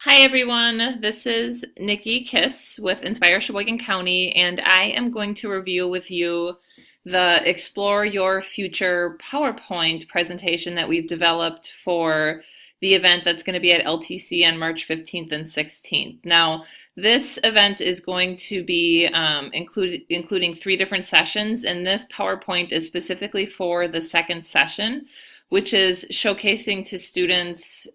Hi everyone, this is Nikki Kiss with Inspire Sheboygan County, and I am going to review with you the Explore Your Future PowerPoint presentation that we've developed for the event that's going to be at LTC on March 15th and 16th. Now, this event is going to be including three different sessions, and this PowerPoint is specifically for the second session, which is showcasing to students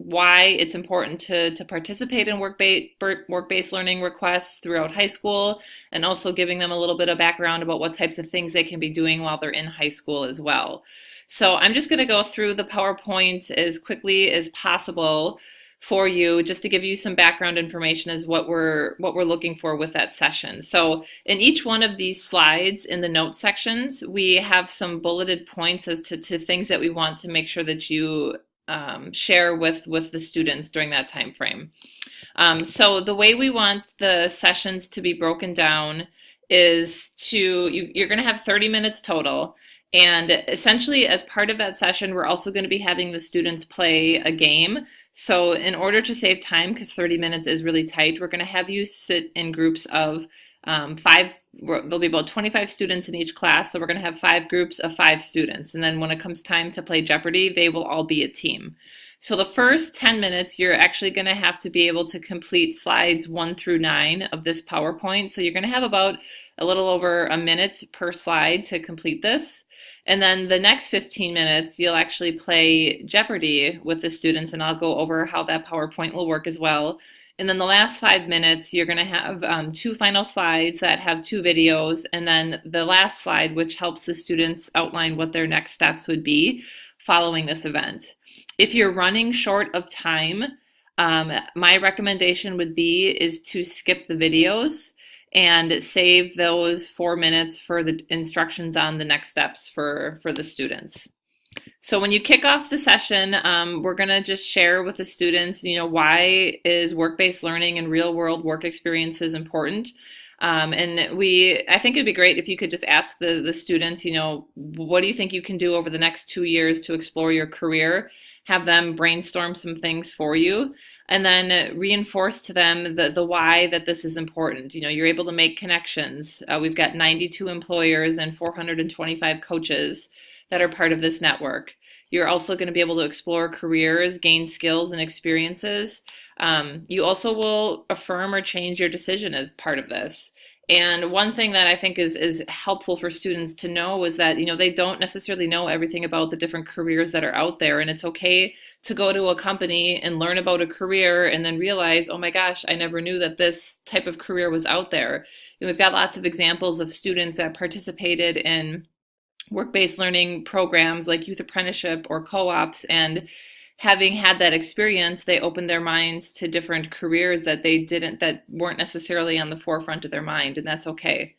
why it's important to participate in work-based learning requests throughout high school, and also giving them a little bit of background about what types of things they can be doing while they're in high school as well. So I'm just going to go through the PowerPoint as quickly as possible for you, just to give you some background information as what we're looking for with that session. So in each one of these slides in the notes sections, we have some bulleted points as to things that we want to make sure that you share with the students during that time frame. So the way we want the sessions to be broken down is you're going to have 30 minutes total. And essentially, as part of that session, we're also going to be having the students play a game. So in order to save time, because 30 minutes is really tight, we're going to have you sit in groups of five. There'll be about 25 students in each class, so we're going to have 5 groups of 5 students. And then when it comes time to play Jeopardy, they will all be a team. So the first 10 minutes, you're actually going to have to be able to complete slides 1 through 9 of this PowerPoint. So you're going to have about a little over a minute per slide to complete this. And then the next 15 minutes, you'll actually play Jeopardy with the students, and I'll go over how that PowerPoint will work as well. And then the last 5 minutes, you're going to have 2 final slides that have 2 videos, and then the last slide, which helps the students outline what their next steps would be following this event. If you're running short of time, my recommendation would be to skip the videos and save those 4 minutes for the instructions on the next steps for the students. So when you kick off the session, we're going to just share with the students, why is work-based learning and real-world work experiences important? And I think it'd be great if you could just ask the students, what do you think you can do over the next 2 years to explore your career? Have them brainstorm some things for you, and then reinforce to them the why that this is important. You're able to make connections. We've got 92 employers and 425 coaches that are part of this network. You're also going to be able to explore careers, gain skills and experiences. You also will affirm or change your decision as part of this. And one thing that I think is helpful for students to know is that, they don't necessarily know everything about the different careers that are out there. And it's okay to go to a company and learn about a career and then realize, oh my gosh, I never knew that this type of career was out there. And we've got lots of examples of students that participated in work-based learning programs like youth apprenticeship or co-ops, and having had that experience, they opened their minds to different careers that that weren't necessarily on the forefront of their mind, and that's okay.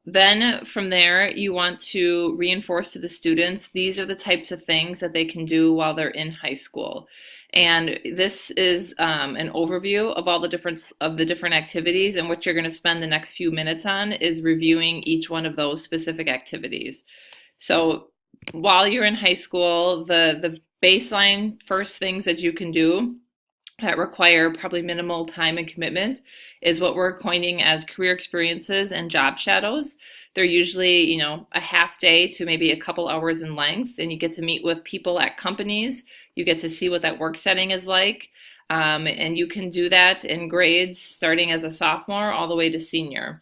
Then from there, you want to reinforce to the students, these are the types of things that they can do while they're in high school. And this is an overview of all the different activities, and what you're going to spend the next few minutes on is reviewing each one of those specific activities. So while you're in high school, the baseline first things that you can do that require probably minimal time and commitment is what we're coining as career experiences and job shadows. They're usually, a half day to maybe a couple hours in length, and you get to meet with people at companies. You get to see what that work setting is like, and you can do that in grades starting as a sophomore all the way to senior.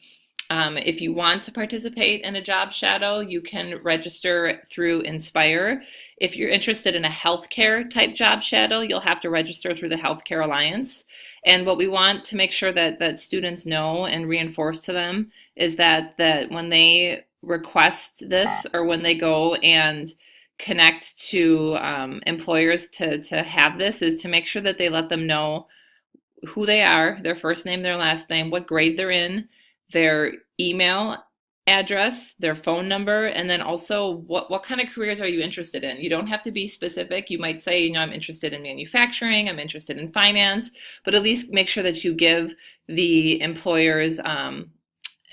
If you want to participate in a job shadow, you can register through Inspire. If you're interested in a healthcare type job shadow, you'll have to register through the Healthcare Alliance. And what we want to make sure that students know and reinforce to them is that when they request this, or when they go and connect to employers to have this, is to make sure that they let them know who they are, their first name, their last name, what grade they're in, their email address, their phone number, and then also what kind of careers are you interested in. You don't have to be specific. You might say, I'm interested in manufacturing, I'm interested in finance, but at least make sure that you give the employers an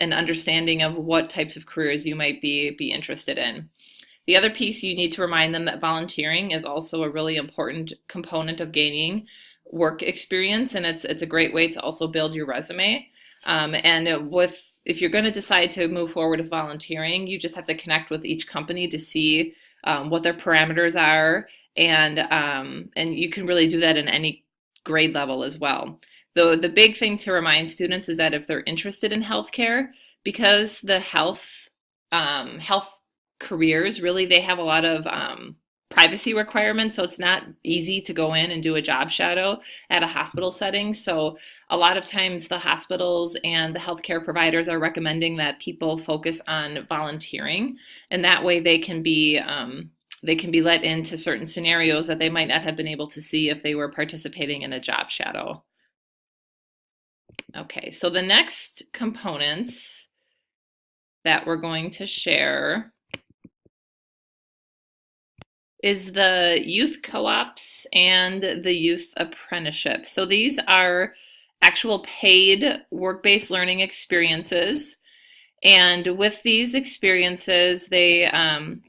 understanding of what types of careers you might be interested in. The other piece, you need to remind them that volunteering is also a really important component of gaining work experience, and it's a great way to also build your resume. And with if you're going to decide to move forward with volunteering, you just have to connect with each company to see what their parameters are, and you can really do that in any grade level as well. The big thing to remind students is that if they're interested in healthcare, because the health careers really they have a lot of privacy requirements, so it's not easy to go in and do a job shadow at a hospital setting. So a lot of times the hospitals and the healthcare providers are recommending that people focus on volunteering, and that way they can be let into certain scenarios that they might not have been able to see if they were participating in a job shadow. Okay, so the next components that we're going to share is the youth co-ops and the youth apprenticeship. So these are actual paid work-based learning experiences. And with these experiences, they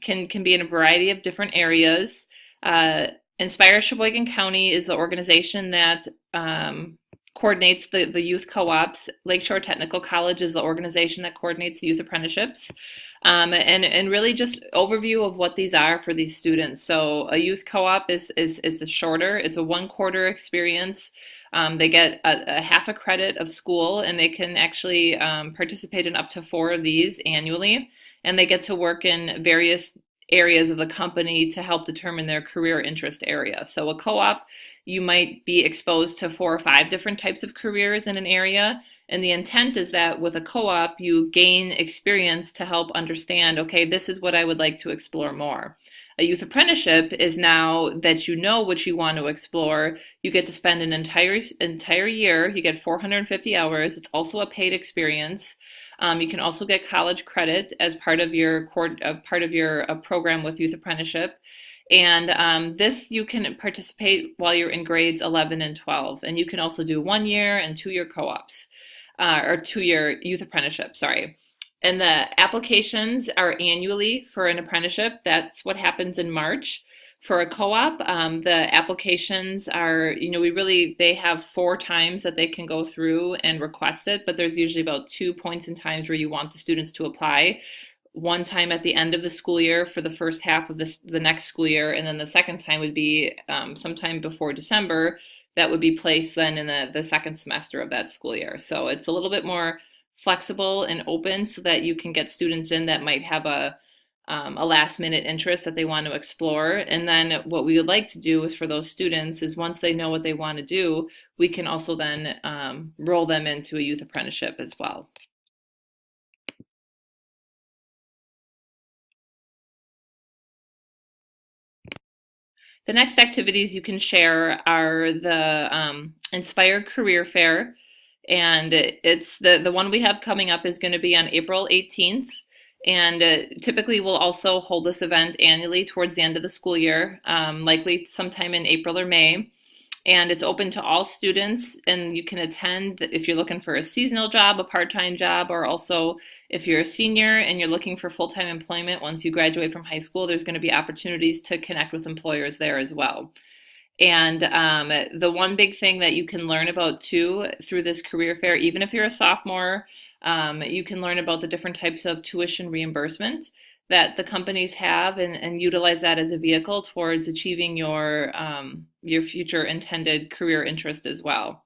can be in a variety of different areas. Inspire Sheboygan County is the organization that coordinates the youth co-ops. Lakeshore Technical College is the organization that coordinates the youth apprenticeships. And really just overview of what these are for these students. So a youth co-op is shorter. It's a 1 quarter experience. They get a half a credit of school, and they can actually participate in up to 4 of these annually. And they get to work in various areas of the company to help determine their career interest area. So a co-op, you might be exposed to 4 or 5 different types of careers in an area. And the intent is that with a co-op, you gain experience to help understand, okay, this is what I would like to explore more. A youth apprenticeship is now that you know what you want to explore, you get to spend an entire year. You get 450 hours. It's also a paid experience. You can also get college credit as part of your program with youth apprenticeship. And this you can participate while you're in grades 11 and 12. And you can also do 1 year and 2 year co-ops, or 2 year youth apprenticeship, sorry. And the applications are annually for an apprenticeship. That's what happens in March. For a co-op, the applications are, they have 4 times that they can go through and request it, but there's usually about 2 points in times where you want the students to apply. One time at the end of the school year for the first half of the next school year, and then the second time would be sometime before December. That would be placed then in the second semester of that school year. So it's a little bit more flexible and open so that you can get students in that might have a last minute interest that they want to explore. And then what we would like to do is for those students is once they know what they want to do, we can also then roll them into a youth apprenticeship as well. The next activities you can share are the Inspire Career Fair, and it's the one we have coming up is going to be on April 18th. And typically we'll also hold this event annually towards the end of the school year, likely sometime in April or May. And it's open to all students, and you can attend if you're looking for a seasonal job, a part-time job, or also if you're a senior and you're looking for full-time employment once you graduate from high school, there's going to be opportunities to connect with employers there as well. And the one big thing that you can learn about too through this career fair, even if you're a sophomore, you can learn about the different types of tuition reimbursement that the companies have, and utilize that as a vehicle towards achieving your future intended career interest as well.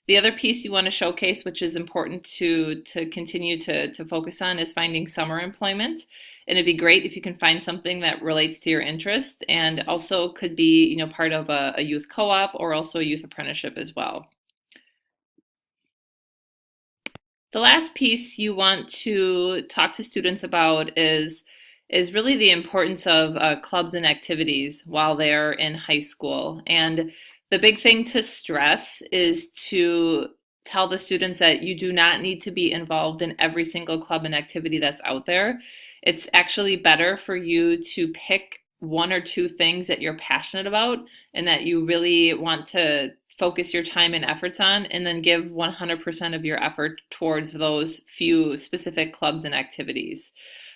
The other piece you want to showcase, which is important to continue to focus on, is finding summer employment. And it'd be great if you can find something that relates to your interest, and also could be part of a youth co-op or also a youth apprenticeship as well. The last piece you want to talk to students about is really the importance of clubs and activities while they're in high school. And the big thing to stress is to tell the students that you do not need to be involved in every single club and activity that's out there. It's actually better for you to pick 1 or 2 things that you're passionate about and that you really want to focus your time and efforts on, and then give 100% of your effort towards those few specific clubs and activities.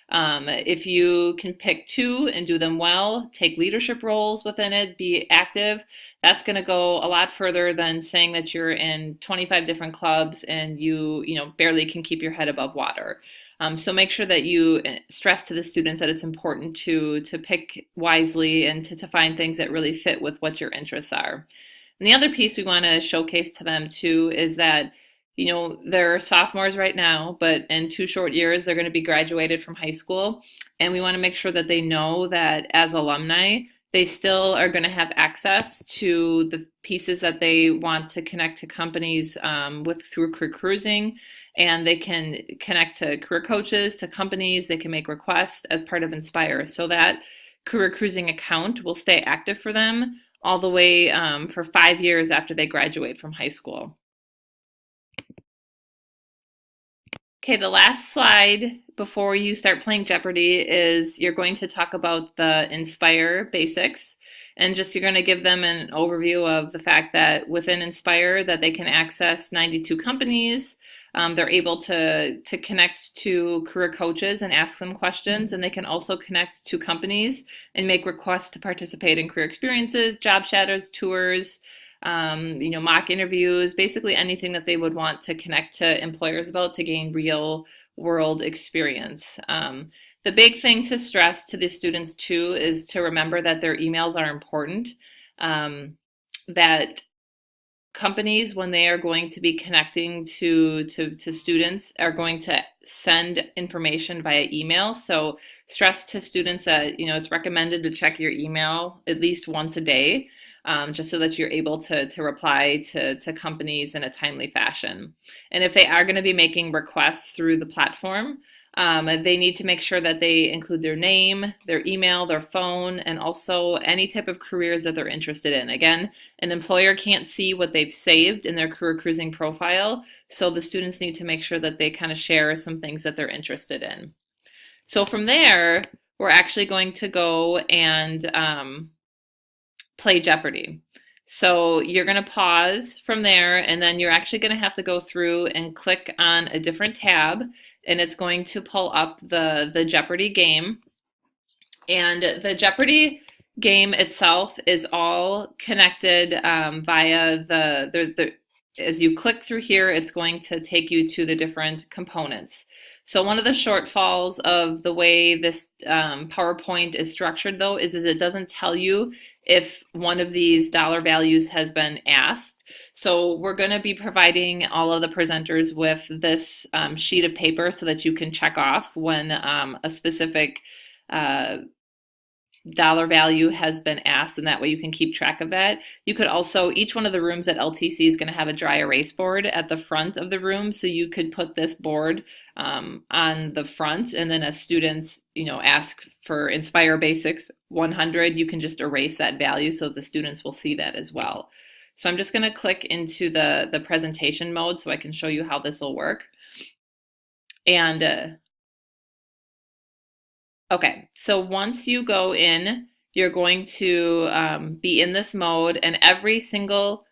If you can pick two and do them well, take leadership roles within it, be active, that's going to go a lot further than saying that you're in 25 different clubs and you know, barely can keep your head above water. So make sure that you stress to the students that it's important to pick wisely and to find things that really fit with what your interests are. And the other piece we want to showcase to them too is that, you know, they're sophomores right now, but in 2 short years, they're going to be graduated from high school. And we want to make sure that they know that as alumni, they still are going to have access to the pieces that they want to connect to companies with through career cruising. And they can connect to career coaches, to companies. They can make requests as part of Inspire. So that career cruising account will stay active for them all the way for 5 years after they graduate from high school. Okay, the last slide before you start playing Jeopardy is you're going to talk about the Inspire basics, and just you're going to give them an overview of the fact that within Inspire that they can access 92 companies. They're able to connect to career coaches and ask them questions, and they can also connect to companies and make requests to participate in career experiences, job shadows, tours, you know, mock interviews, basically anything that they would want to connect to employers about to gain real world experience. The big thing to stress to the students too is to remember that their emails are important, that companies, when they are going to be connecting to students, are going to send information via email. So stress to students that, you know, it's recommended to check your email at least once a day, just so that you're able to reply to companies in a timely fashion. And if they are going to be making requests through the platform, they need to make sure that they include their name, their email, their phone, and also any type of careers that they're interested in. Again, an employer can't see what they've saved in their career cruising profile, so the students need to make sure that they kind of share some things that they're interested in. So from there, we're actually going to go and play Jeopardy. So you're going to pause from there, and then you're actually going to have to go through and click on a different tab, and it's going to pull up the Jeopardy game. And the game itself is all connected via as you click through here, it's going to take you to the different components. So one of the shortfalls of the way this PowerPoint is structured, though, is it doesn't tell you if one of these dollar values has been asked. So we're going to be providing all of the presenters with this sheet of paper so that you can check off when a specific dollar value has been asked, and that way you can keep track of that. You could also, each one of the rooms at LTC is going to have a dry erase board at the front of the room, so you could put this board on the front, and then as students, you know, ask for Inspire Basics 100, you can just erase that value so the students will see that as well. So I'm just going to click into the presentation mode so I can show you how this will work. And okay, so once you go in, you're going to be in this mode, and every single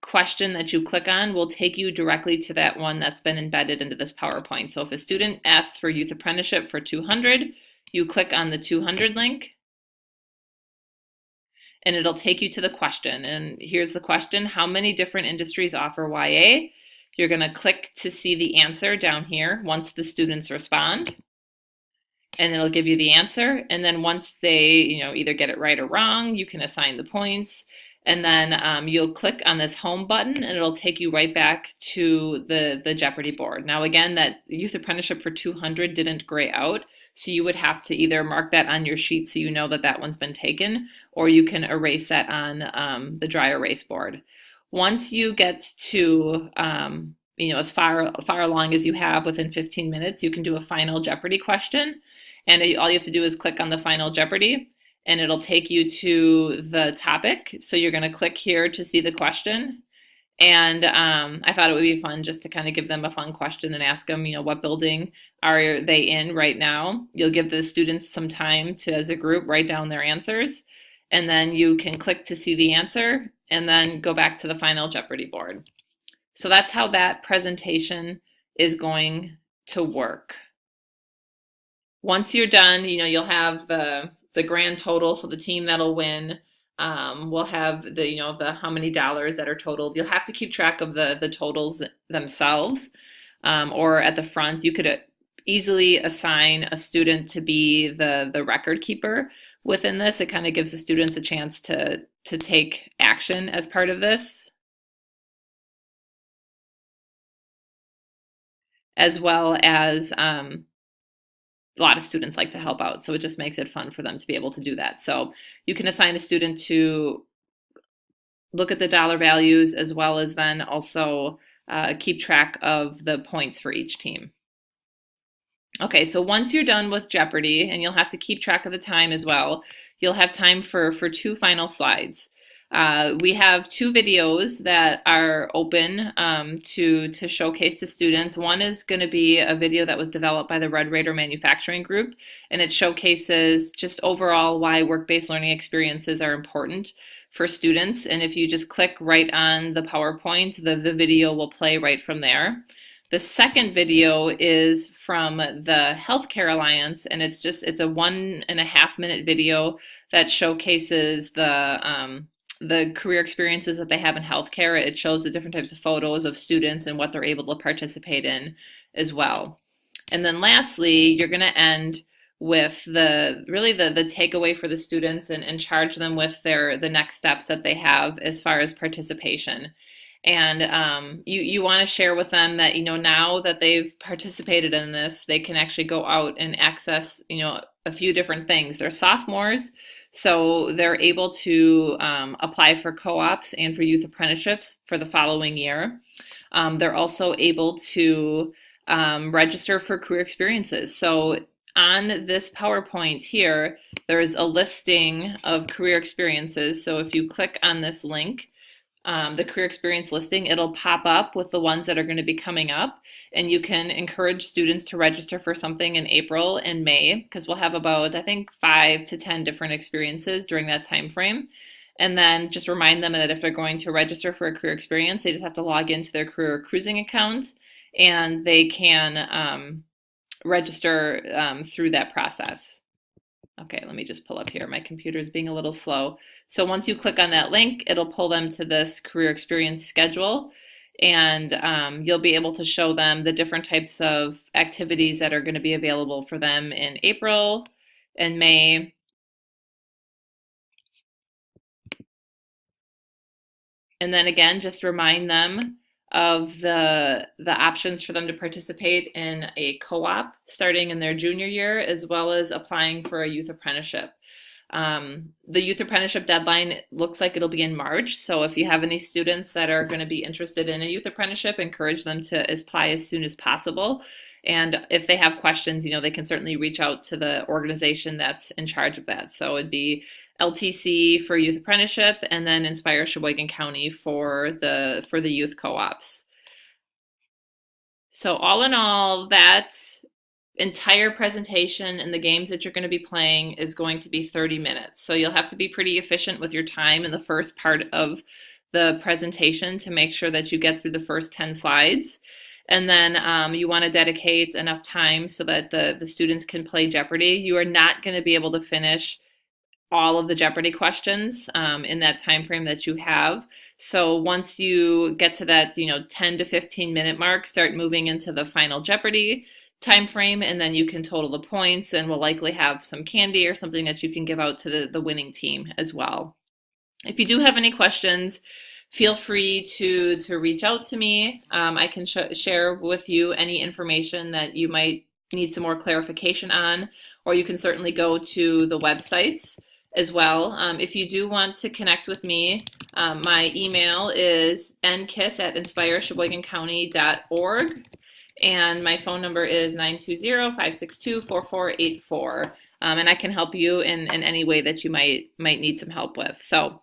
question that you click on will take you directly to that one that's been embedded into this PowerPoint. So if a student asks for Youth Apprenticeship for 200, you click on the 200 link, and it'll take you to the question. And here's the question: how many different industries offer YA? You're going to click to see the answer down here once the students respond, and it'll give you the answer. And then once they, you know, either get it right or wrong, you can assign the points. And then you'll click on this home button, and it'll take you right back to the Jeopardy board. Now again, that Youth Apprenticeship for 200 didn't gray out, so you would have to either mark that on your sheet so you know that that one's been taken, or you can erase that on the dry erase board. Once you get to you know, as far along as you have within 15 minutes, you can do a final Jeopardy question. And all you have to do is click on the final Jeopardy, and it'll take you to the topic. So you're going to click here to see the question. And I thought it would be fun just to kind of give them a fun question and ask them, you know, what building are they in right now? You'll give the students some time to, as a group, write down their answers. And then you can click to see the answer and then go back to the final Jeopardy board. So that's how that presentation is going to work. Once you're done, you'll have the grand total. So the team that'll win will have the how many dollars that are totaled. You'll have to keep track of the totals themselves, or at the front, you could easily assign a student to be the record keeper within this. It kind of gives the students a chance to take action as part of this, as well as a lot of students like to help out, so it just makes it fun for them to be able to do that. So you can assign a student to look at the dollar values, as well as then also keep track of the points for each team. Okay, so once you're done with Jeopardy, and you'll have to keep track of the time as well, you'll have time for two final slides. We have two videos that are open to showcase to students. One is going to be a video that was developed by the Red Raider Manufacturing Group, and it showcases just overall why work-based learning experiences are important for students. And if you just click right on the PowerPoint, the video will play right from there. The second video is from the Healthcare Alliance, and it's a 1.5 minute video that showcases the career experiences that they have in healthcare. It shows the different types of photos of students and what they're able to participate in as well. And then lastly, you're going to end with the takeaway for the students, and charge them with the next steps that they have as far as participation. And you want to share with them that, now that they've participated in this, they can actually go out and access, a few different things. They're sophomores, so they're able to apply for co-ops and for youth apprenticeships for the following year. They're also able to register for career experiences. So on this PowerPoint here, there's a listing of career experiences. So if you click on this link, the career experience listing, it'll pop up with the ones that are going to be coming up, and you can encourage students to register for something in April and May, because we'll have about, I think, 5 to 10 different experiences during that time frame. And then just remind them that if they're going to register for a career experience, they just have to log into their career cruising account, and they can register through that process. Okay, let me just pull up here. My computer's being a little slow. So once you click on that link, it'll pull them to this career experience schedule, and you'll be able to show them the different types of activities that are going to be available for them in April and May. And then again, just remind them of the options for them to participate in a co-op starting in their junior year, as well as applying for a youth apprenticeship. The youth apprenticeship deadline looks like it'll be in March. So if you have any students that are going to be interested in a youth apprenticeship, encourage them to apply as soon as possible. And if they have questions, they can certainly reach out to the organization that's in charge of that. So it'd be LTC for youth apprenticeship, and then Inspire Sheboygan County for the youth co-ops. So all in all, that entire presentation and the games that you're going to be playing is going to be 30 minutes. So you'll have to be pretty efficient with your time in the first part of the presentation to make sure that you get through the first 10 slides. And then you want to dedicate enough time so that the students can play Jeopardy. You are not going to be able to finish all of the Jeopardy questions in that time frame that you have. So once you get to that 10 to 15 minute mark, start moving into the final Jeopardy time frame, and then you can total the points, and we'll likely have some candy or something that you can give out to the winning team as well. If you do have any questions, feel free to reach out to me. I can share with you any information that you might need some more clarification on, or you can certainly go to the websites as well. If you do want to connect with me, my email is nkiss@inspiresheboygancounty.org, and my phone number is 920-562-4484. And I can help you in any way that you might need some help with. So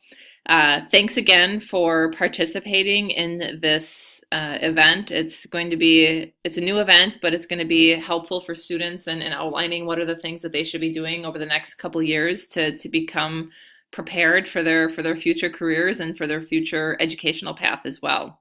thanks again for participating in this event. It's a new event, but it's going to be helpful for students in outlining what are the things that they should be doing over the next couple years to become prepared for their future careers and for their future educational path as well.